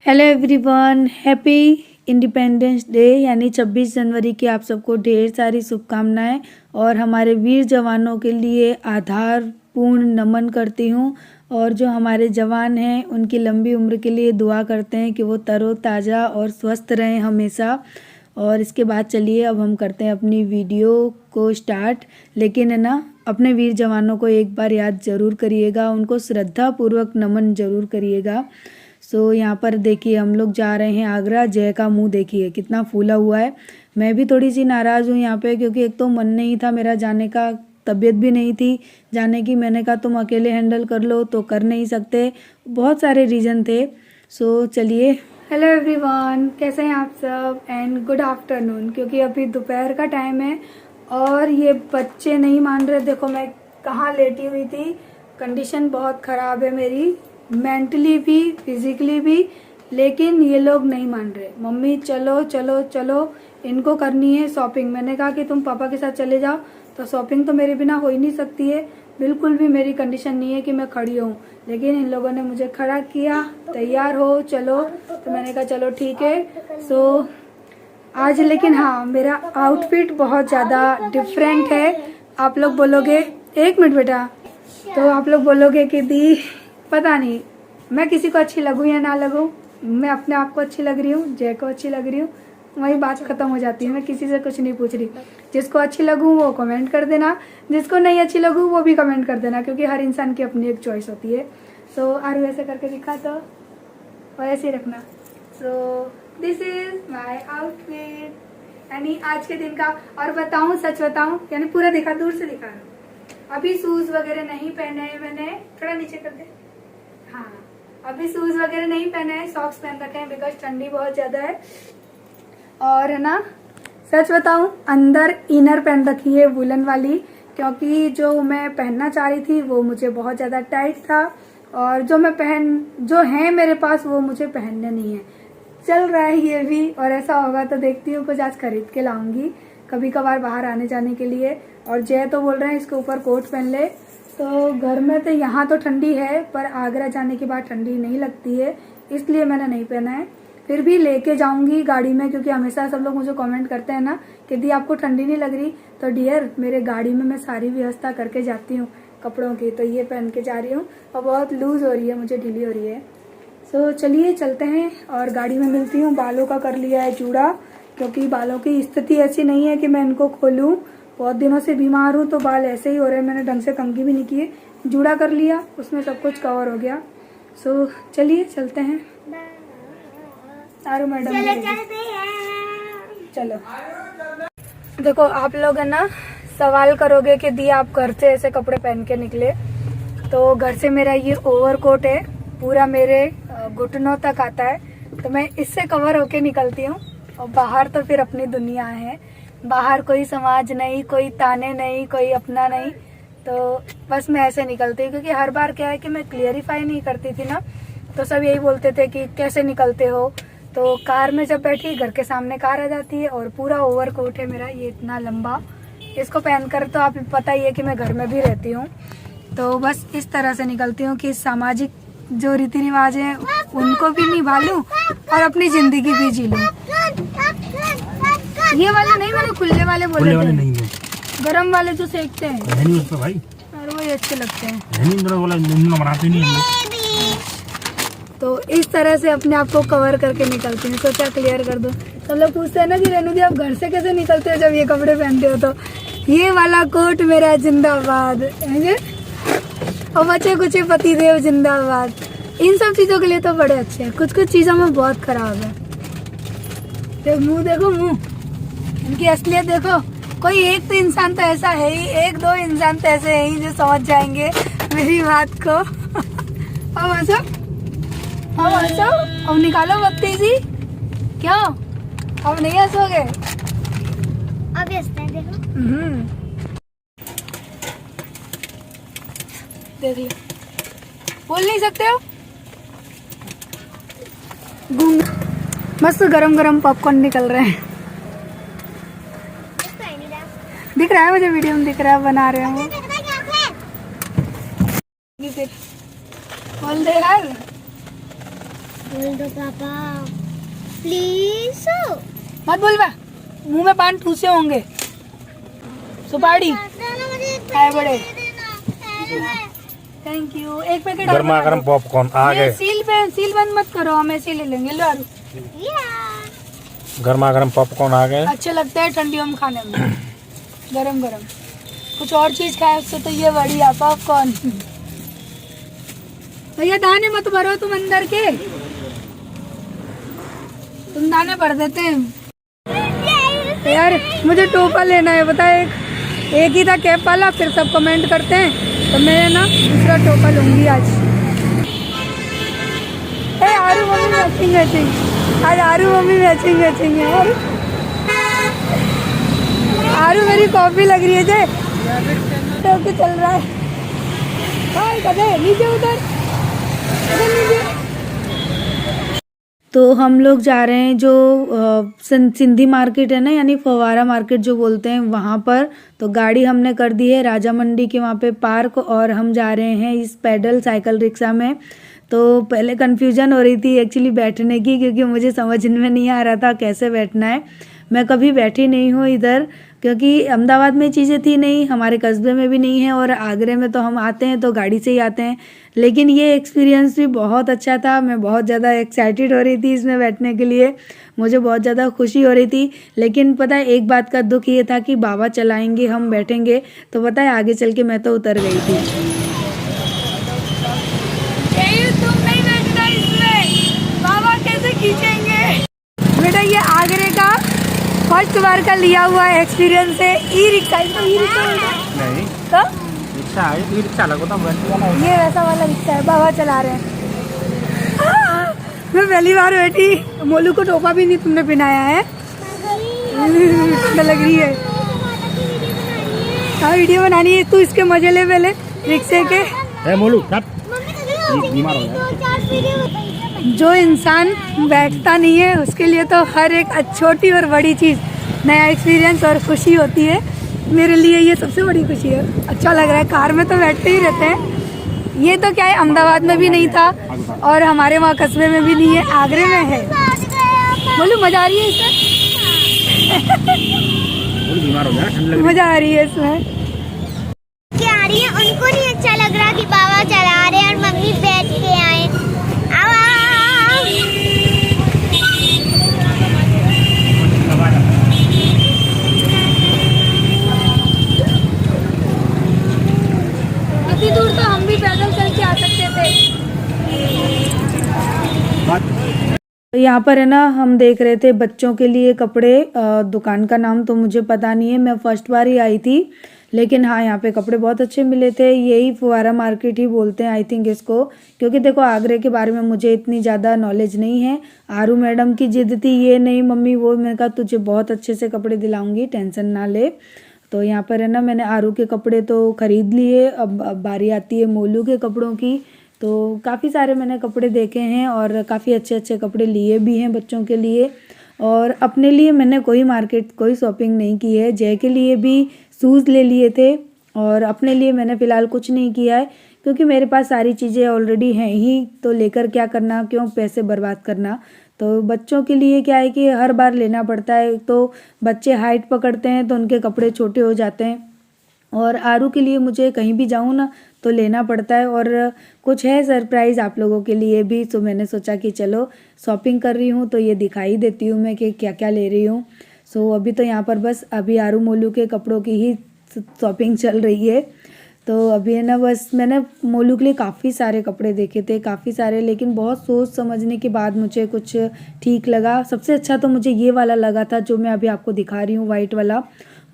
Hello everyone, happy independence day यानी 26 जनवरी की आप सबको ढेर सारी शुभकामनाएं। और हमारे वीर जवानों के लिए आधारपूर्ण नमन करती हूं। और जो हमारे जवान हैं उनकी लंबी उम्र के लिए दुआ करते हैं कि वो तरोताज़ा और स्वस्थ रहें हमेशा। और इसके बाद चलिए अब हम करते हैं अपनी वीडियो को स्टार्ट। लेकिन है ना, अपने वीर जवानों को एक बार याद ज़रूर करिएगा, उनको श्रद्धापूर्वक नमन ज़रूर करिएगा। यहाँ पर देखिए हम लोग जा रहे हैं आगरा। जय का मुंह देखिए कितना फूला हुआ है। मैं भी थोड़ी सी नाराज़ हूँ यहाँ पे, क्योंकि एक तो मन नहीं था मेरा जाने का, तबीयत भी नहीं थी जाने की। मैंने कहा तुम अकेले हैंडल कर लो, तो कर नहीं सकते, बहुत सारे रीज़न थे। चलिए, हेलो एवरीवन, कैसे हैं आप सब एंड गुड आफ्टरनून। क्योंकि अभी दोपहर का टाइम है और ये बच्चे नहीं मान रहे। देखो मैं कहाँ लेटी हुई थी, कंडीशन बहुत ख़राब है मेरी, मेंटली भी फिजिकली भी। लेकिन ये लोग नहीं मान रहे। मम्मी चलो चलो चलो, इनको करनी है शॉपिंग। मैंने कहा कि तुम पापा के साथ चले जाओ, तो शॉपिंग तो मेरे बिना हो ही नहीं सकती है। बिल्कुल भी मेरी कंडीशन नहीं है कि मैं खड़ी हूँ, लेकिन इन लोगों ने मुझे खड़ा किया, तैयार हो चलो। तो मैंने कहा चलो ठीक है। आज लेकिन हाँ, मेरा आउटफिट बहुत ज़्यादा डिफरेंट है। आप लोग बोलोगे, एक मिनट बेटा, तो आप लोग बोलोगे कि दी पता नहीं मैं किसी को अच्छी लगूं या ना लगूं, मैं अपने आप को अच्छी लग रही हूँ, जय को अच्छी लग रही हूँ, वही बात खत्म हो जाती है। मैं किसी से कुछ नहीं पूछ रही। जिसको अच्छी लगूं वो कमेंट कर देना, जिसको नहीं अच्छी लगूं वो भी कमेंट कर देना, क्योंकि हर इंसान की अपनी एक चॉइस होती है। आरू ऐसे करके दिखा तो, और ऐसे ही रखना। दिस इज माई आउटफिट यानी आज के दिन का। और बताऊं, सच बताऊं, यानी पूरा दिखा, दूर से दिखा रहा हूं। अभी शूज वगैरह नहीं पहने हैं मैंने, थोड़ा नीचे कर दे। हाँ, अभी शूज वगैरह नहीं पहने हैं, सॉक्स पहन रखे हैं बिकॉज ठंडी बहुत ज्यादा है। और है ना, सच बताऊं, अंदर इनर पहन रखी है वुलन वाली, क्योंकि जो मैं पहनना चाह रही थी वो मुझे बहुत ज्यादा टाइट था। और जो है मेरे पास वो मुझे पहनने नहीं है। चल रहा है ये भी, और ऐसा होगा तो देखती हूँ कुछ आज खरीद के लाऊंगी कभी कभार बाहर आने जाने के लिए। और जय तो बोल रहे हैं इसके ऊपर कोट पहन ले। तो घर में तो यहाँ तो ठंडी है, पर आगरा जाने के बाद ठंडी नहीं लगती है, इसलिए मैंने नहीं पहना है। फिर भी लेके जाऊंगी गाड़ी में, क्योंकि हमेशा सब लोग मुझे कमेंट करते हैं ना कि दी आपको ठंडी नहीं लग रही। तो डियर, मेरे गाड़ी में मैं सारी व्यवस्था करके जाती हूँ कपड़ों की। तो ये पहन के जा रही हूँ और बहुत लूज हो रही है, मुझे ढीली हो रही है। चलिए चलते हैं और गाड़ी में मिलती हूँ। बालों का कर लिया है जूड़ा, क्योंकि बालों की स्थिति ऐसी नहीं है कि मैं इनको खोलूँ। बहुत दिनों से बीमार हूँ तो बाल ऐसे ही हो रहे हैं। मैंने ढंग से कंघी भी नहीं किए, जूड़ा कर लिया, उसमें सब कुछ कवर हो गया। चलिए चलते हैं। सारू मैडम चलो। देखो आप लोग है ना, सवाल करोगे कि दी आप घर से ऐसे कपड़े पहन के निकले। तो घर से मेरा ये ओवरकोट है, पूरा मेरे घुटनों तक आता है, तो मैं इससे कवर होके निकलती हूँ। और बाहर तो फिर अपनी दुनिया है, बाहर कोई समाज नहीं, कोई ताने नहीं, कोई अपना नहीं। तो बस मैं ऐसे निकलती हूँ, क्योंकि हर बार क्या है कि मैं क्लियरिफाई नहीं करती थी ना, तो सब यही बोलते थे कि कैसे निकलते हो। तो कार में जब बैठी, घर के सामने कार आ जाती है और पूरा ओवरकोट है मेरा ये इतना लंबा। इसको पहनकर तो आप पता ही है कि मैं घर में भी रहती हूँ। तो बस इस तरह से निकलती हूँ कि सामाजिक जो रीति रिवाज है उनको भी निभा लूं और अपनी जिंदगी भी जी लूं। ये वाले नहीं, मैंने खुले वाले बोले थे, नहीं गरम वाले जो सेकते हैं नहीं उसको भाई, और वही अच्छे लगते हैं। बनाते नहीं हैं। तो इस तरह से अपने आप को कवर करके निकलती हूँ। सोचा क्लियर कर दो। सब लोग पूछते हैं ना कि रेणु दी आप घर से कैसे निकलते हो जब ये कपड़े पहनते हो। तो ये वाला कोट मेरा जिंदाबाद, और बचे कुछ पतिदेव जिंदाबाद। इन सब चीजों के लिए तो बड़े अच्छे हैं, कुछ कुछ चीजों में बहुत खराब है। तो मुंह देखो, मुंह इनकी असलियत देखो। कोई एक तो इंसान तो ऐसा है ही, एक दो इंसान तो ऐसे है ही जो समझ जाएंगे मेरी बात को। अब हंसो, अब हंसो, अब निकालो बत्तीसी। क्यों अब नहीं हंसोगे? अब हंसते हैं, देखो। देख लो, बोल नहीं सकते हो। गूंग मस्त गरम गरम पॉपकॉर्न निकल रहे हैं। दिख रहा है मुझे, वीडियो में दिख रहा है, बना रहे हैं। बोल दे यार, बोल दो पापा प्लीज। मत बोल बा, मुंह में पान ठूसे होंगे। सुपारी आए बड़े, थैंक यू। एक पैकेट गर्मा गर्म पॉपकॉर्न आ गए। सील बंद मत करो, हम ऐसे ही ले लेंगे। लो आरू, गर्मा गर्म पॉपकॉर्न आ गए। अच्छे लगते हैं ठंडियों में खाने में, गरम गरम। कुछ और चीज खाए उससे तो ये बढ़िया पॉपकॉर्न। भैया दाने मत भरो तुम अंदर के, तुम दाने भर देते हैं। यार मुझे टोपा लेना है, बता। एक ही था कैप वाला, फिर सब कमेंट करते हैं, तो मैं ना दूसरा टोपा लूंगी आज। आरू मम्मी मैचिंग मैचिंग, आज आरू मम्मी मैचिंग मैचिंग है। आरू मेरी कॉपी लग रही है जे, तो चल रहा है। हाय कदे नीचे, उधर नीचे। तो हम लोग जा रहे हैं जो सिंधी मार्केट है ना, यानी फवारा मार्केट जो बोलते हैं वहाँ पर। तो गाड़ी हमने कर दी है राजा मंडी के वहाँ पे पार्क, और हम जा रहे हैं इस पैडल साइकिल रिक्शा में। तो पहले कन्फ्यूजन हो रही थी एक्चुअली बैठने की, क्योंकि मुझे समझ में नहीं आ रहा था कैसे बैठना है। मैं कभी बैठी नहीं हूँ इधर, क्योंकि अहमदाबाद में चीज़ें थी नहीं, हमारे कस्बे में भी नहीं है, और आगरे में तो हम आते हैं तो गाड़ी से ही आते हैं। लेकिन ये एक्सपीरियंस भी बहुत अच्छा था, मैं बहुत ज़्यादा एक्साइटेड हो रही थी इसमें बैठने के लिए, मुझे बहुत ज़्यादा खुशी हो रही थी। लेकिन पता है एक बात का दुख ये था कि बाबा चलाएंगे हम बैठेंगे, तो पता है आगे चल के मैं तो उतर गई थी। तुम नहीं बैठना इसमें, बाबा कैसे खींचेंगे। बेटा ये आगरे का फर्स्ट बार का लिया हुआ एक्सपीरियंस है। ई रिक्शा, इसको ई रिक्शा नहीं तो रिक्शा है, ई रिक्शा लगो तो ये वैसा वाला रिक्शा है, बाबा चला रहे हैं। मैं पहली बार बैठी, मोलू को टोपा भी नहीं तुमने पहनाया है, लग रही है। हाँ वीडियो बनानी है, तू इसके मजे ले पहले रिक्शे के। मोलू जो इंसान बैठता नहीं है उसके लिए तो हर एक छोटी और बड़ी चीज़ नया एक्सपीरियंस और खुशी होती है। मेरे लिए ये सबसे बड़ी खुशी है, अच्छा लग रहा है। कार में तो बैठते ही रहते हैं, ये तो क्या है अहमदाबाद में भी नहीं था और हमारे वहाँ कस्बे में भी नहीं है, आगरे में है। बोलो मजा आ रही है इसमें। मजा आ रही है इसमें। क्या आ रही है, उनको नहीं अच्छा लग रहा कि बाबा चला रहे हैं और मम्मी बैठ के आए। इतनी दूर तो हम भी पैदल चल के आ सकते थे। यहाँ पर है ना, हम देख रहे थे बच्चों के लिए कपड़े। दुकान का नाम तो मुझे पता नहीं है, मैं फर्स्ट बार ही आई थी, लेकिन हाँ यहाँ पे कपड़े बहुत अच्छे मिले थे। यही फुवारा मार्केट ही बोलते हैं आई थिंक इसको, क्योंकि देखो आगरे के बारे में मुझे इतनी ज़्यादा नॉलेज नहीं है। आरू मैडम की जिद थी, ये नहीं मम्मी वो, मैंने कहा तुझे बहुत अच्छे से कपड़े दिलाऊंगी, टेंशन ना ले। तो यहाँ पर है ना, मैंने आरू के कपड़े तो ख़रीद लिए। अब बारी आती है मोलू के कपड़ों की। तो काफ़ी सारे मैंने कपड़े देखे हैं और काफ़ी अच्छे अच्छे कपड़े लिए भी हैं बच्चों के लिए। और अपने लिए मैंने कोई शॉपिंग नहीं की है। जय के लिए भी शूज़ ले लिए थे और अपने लिए मैंने फ़िलहाल कुछ नहीं किया है, क्योंकि मेरे पास सारी चीज़ें ऑलरेडी हैं ही, तो लेकर क्या करना, क्यों पैसे बर्बाद करना। तो बच्चों के लिए क्या है कि हर बार लेना पड़ता है, तो बच्चे हाइट पकड़ते हैं तो उनके कपड़े छोटे हो जाते हैं। और आरू के लिए मुझे कहीं भी जाऊँ ना तो लेना पड़ता है। और कुछ है सरप्राइज़ आप लोगों के लिए भी, तो मैंने सोचा कि चलो शॉपिंग कर रही हूँ तो ये दिखाई देती हूँ मैं कि क्या क्या ले रही हूँ। सो अभी तो यहाँ पर बस अभी आरू मोलू के कपड़ों की ही शॉपिंग चल रही है। तो अभी है ना, बस मैंने मोलू के लिए काफ़ी सारे कपड़े देखे थे, काफ़ी सारे, लेकिन बहुत सोच समझने के बाद मुझे कुछ ठीक लगा। सबसे अच्छा तो मुझे ये वाला लगा था जो मैं अभी आपको दिखा रही हूँ, वाइट वाला,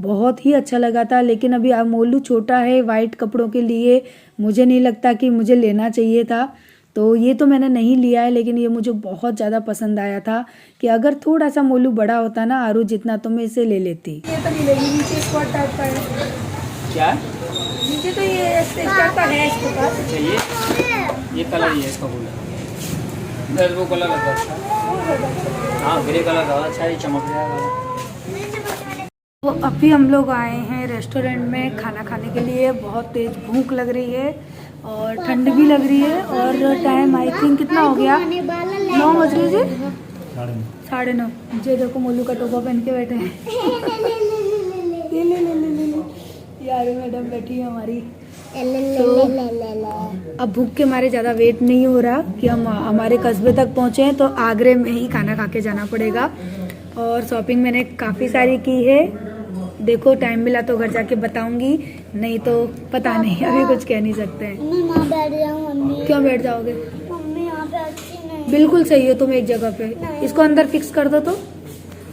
बहुत ही अच्छा लगा था। लेकिन अभी मोलू छोटा है, वाइट कपड़ों के लिए मुझे नहीं लगता कि मुझे लेना चाहिए था, तो ये तो मैंने नहीं लिया है। लेकिन ये मुझे बहुत ज़्यादा पसंद आया था कि अगर थोड़ा सा मोलू बड़ा होता ना आरू जितना, तो मैं इसे ले लेती। ये तो नहीं लेगी, नीचे स्कर्ट टाइप का है क्या, नीचे तो ये स्कर्ट का है इसके पास। ये कलर ही है इसका, बोला वो कलर लगता है। हाँ ग्रे कलर ज़्यादा अच्छा है, चमक रहा है। तो अभी हम लोग आए हैं रेस्टोरेंट में खाना खाने के लिए। बहुत तेज़ भूख लग रही है और ठंड भी लग रही है, और टाइम आई थिंक कितना हो गया, 9 बज रहे जी, 9:30। 9:30। जे देखो मोलू का टोपा पहन के बैठे हैं। ले। यार मैडम बैठी है हमारी। तो अब भूख के मारे ज़्यादा वेट नहीं हो रहा कि हम हमारे कस्बे तक पहुँचे हैं, तो आगरे में ही खाना खा के जाना पड़ेगा। और शॉपिंग मैंने काफ़ी सारी की है। देखो टाइम मिला तो घर जाके बताऊंगी, नहीं तो पता नहीं, अभी कुछ कह नहीं सकते हैं। मैं बैठ जाऊँ मम्मी। क्यों बैठ जाओगे? मम्मी यहाँ पे अच्छी नहीं। बिल्कुल सही हो तुम एक जगह पे। इसको अंदर फिक्स कर दो तो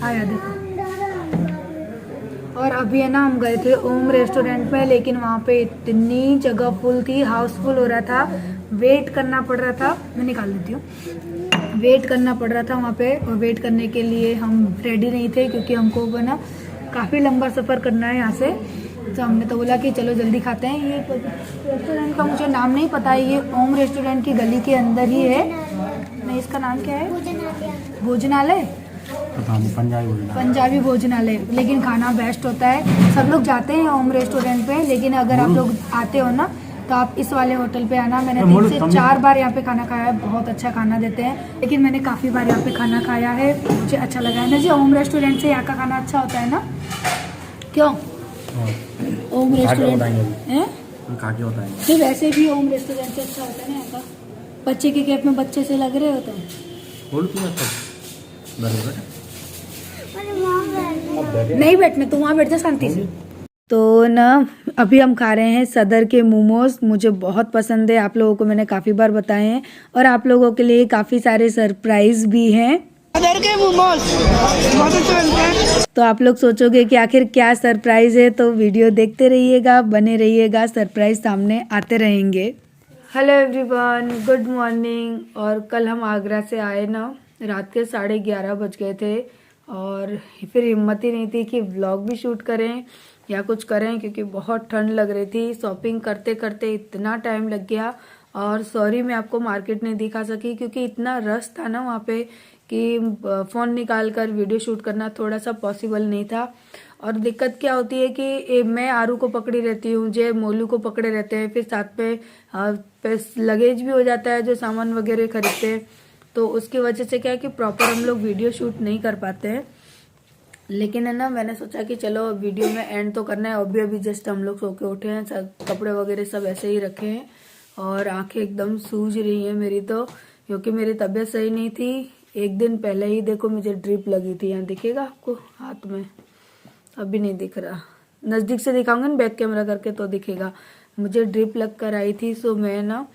आया देखो। और अभी है ना हम गए थे ओम रेस्टोरेंट में, लेकिन वहाँ पे इतनी जगह फुल थी, हाउसफुल हो रहा था, वेट करना पड़ रहा था। मैं निकाल देती हूँ। वेट करना पड़ रहा था वहाँ पे, और वेट करने के लिए हम रेडी नहीं थे क्योंकि हमको ना काफ़ी लंबा सफ़र करना है यहाँ से। तो हमने तो बोला कि चलो जल्दी खाते हैं। ये रेस्टोरेंट का मुझे नाम नहीं पता है, ये ओम रेस्टोरेंट की गली के अंदर ही है। नहीं, इसका नाम क्या है? भोजनालय, पता नहीं, पंजाबी भोजनालय। लेकिन खाना बेस्ट होता है। सब लोग जाते हैं ओम रेस्टोरेंट पे, लेकिन अगर आप लोग आते हो ना तो आप इस वाले होटल पे आना। मैंने 3 से 4 बार यहाँ पे खाना खाया है, बहुत अच्छा खाना देते हैं। लेकिन मैंने काफ़ी बार यहाँ पे खाना खाया है, मुझे अच्छा लगा है ना जी। ओम रेस्टोरेंट से यहाँ का खाना अच्छा होता है ना? क्यों? ओम रेस्टोरेंट है नहीं, वैसे भी ओम रेस्टोरेंट से अच्छा होता है ना यहाँ का। बच्चे के कैप में बच्चे से लग रहे हो तुम। नहीं बैठना, तू वहाँ बैठ जा शांति से। तो ना अभी हम खा रहे हैं सदर के मोमोज। मुझे बहुत पसंद है, आप लोगों को मैंने काफ़ी बार बताए हैं, और आप लोगों के लिए काफ़ी सारे सरप्राइज भी हैं। सदर के मोमोज बहुत अच्छे बनते हैं। तो आप लोग सोचोगे कि आखिर क्या सरप्राइज है, तो वीडियो देखते रहिएगा, बने रहिएगा, सरप्राइज सामने आते रहेंगे। Hello everyone, good morning. और कल हम आगरा से आए ना, रात के 11:30 बज गए थे, और फिर हिम्मत ही नहीं थी कि व्लॉग भी शूट करें या कुछ करें, क्योंकि बहुत ठंड लग रही थी। शॉपिंग करते करते इतना टाइम लग गया। और सॉरी मैं आपको मार्केट नहीं दिखा सकी क्योंकि इतना रश था ना वहाँ पे कि फ़ोन निकाल कर वीडियो शूट करना थोड़ा सा पॉसिबल नहीं था। और दिक्कत क्या होती है कि मैं आरू को पकड़ी रहती हूँ, जे मोलू को पकड़े रहते हैं, फिर साथ पे लगेज भी हो जाता है जो सामान वगैरह खरीदते हैं, तो उसकी वजह से क्या है कि प्रॉपर हम लोग वीडियो शूट नहीं कर पाते हैं। लेकिन है ना, मैंने सोचा कि चलो वीडियो में एंड तो करना है। अभी जस्ट हम लोग सो के उठे हैं, सब कपड़े वगैरह सब ऐसे ही रखे हैं, और आंखें एकदम सूज रही हैं मेरी तो, क्योंकि मेरी तबीयत सही नहीं थी। एक दिन पहले ही देखो मुझे ड्रिप लगी थी, यहाँ दिखेगा आपको हाथ में, अभी नहीं दिख रहा, नज़दीक से दिखाऊंगा ना बैक कैमरा करके तो दिखेगा। मुझे ड्रिप लग कर आई थी, सो मैं ना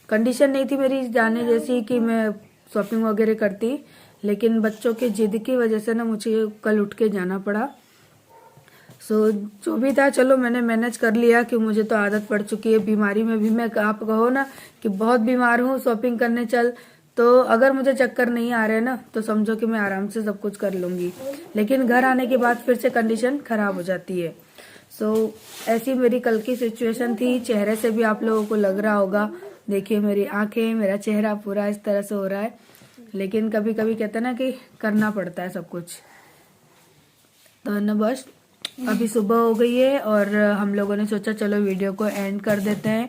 कंडीशन नहीं थी मेरी जाने जैसी कि मैं शॉपिंग वगैरह करती, लेकिन बच्चों की जिद की वजह से ना मुझे कल उठ के जाना पड़ा। सो जो भी था चलो मैंने मैनेज कर लिया, कि मुझे तो आदत पड़ चुकी है। बीमारी में भी मैं, आप कहो ना कि बहुत बीमार हूँ, शॉपिंग करने चल, तो अगर मुझे चक्कर नहीं आ रहे ना तो समझो कि मैं आराम से सब कुछ कर लूँगी, लेकिन घर आने के बाद फिर से कंडीशन खराब हो जाती है। सो ऐसी मेरी कल की सिचुएशन थी। चेहरे से भी आप लोगों को लग रहा होगा, देखिए मेरी आंखें, मेरा चेहरा पूरा इस तरह से हो रहा है, लेकिन कभी कभी कहते हैं ना कि करना पड़ता है सब कुछ। तो ना बस अभी सुबह हो गई है, और हम लोगों ने सोचा चलो वीडियो को एंड कर देते हैं।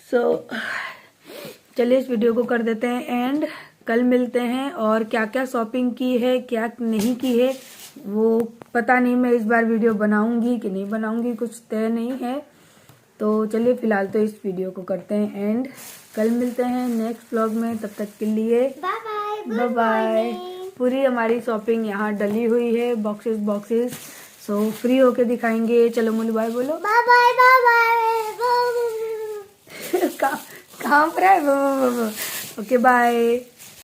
सो चलिए इस वीडियो को कर देते हैं एंड, कल मिलते हैं। और क्या क्या शॉपिंग की है, क्या नहीं की है, वो पता नहीं, मैं इस बार वीडियो बनाऊंगी कि नहीं बनाऊंगी, कुछ तय नहीं है। तो चलिए फिलहाल तो इस वीडियो को करते हैं एंड, कल मिलते हैं नेक्स्ट व्लॉग में। तब तक के लिए बाय बाय। पूरी हमारी शॉपिंग यहाँ डली हुई है, बॉक्सेस। सो फ्री होके दिखाएंगे। चलो मोलू बाय बोलो। Bye bye bye bye. कहाँ पर है? Okay bye.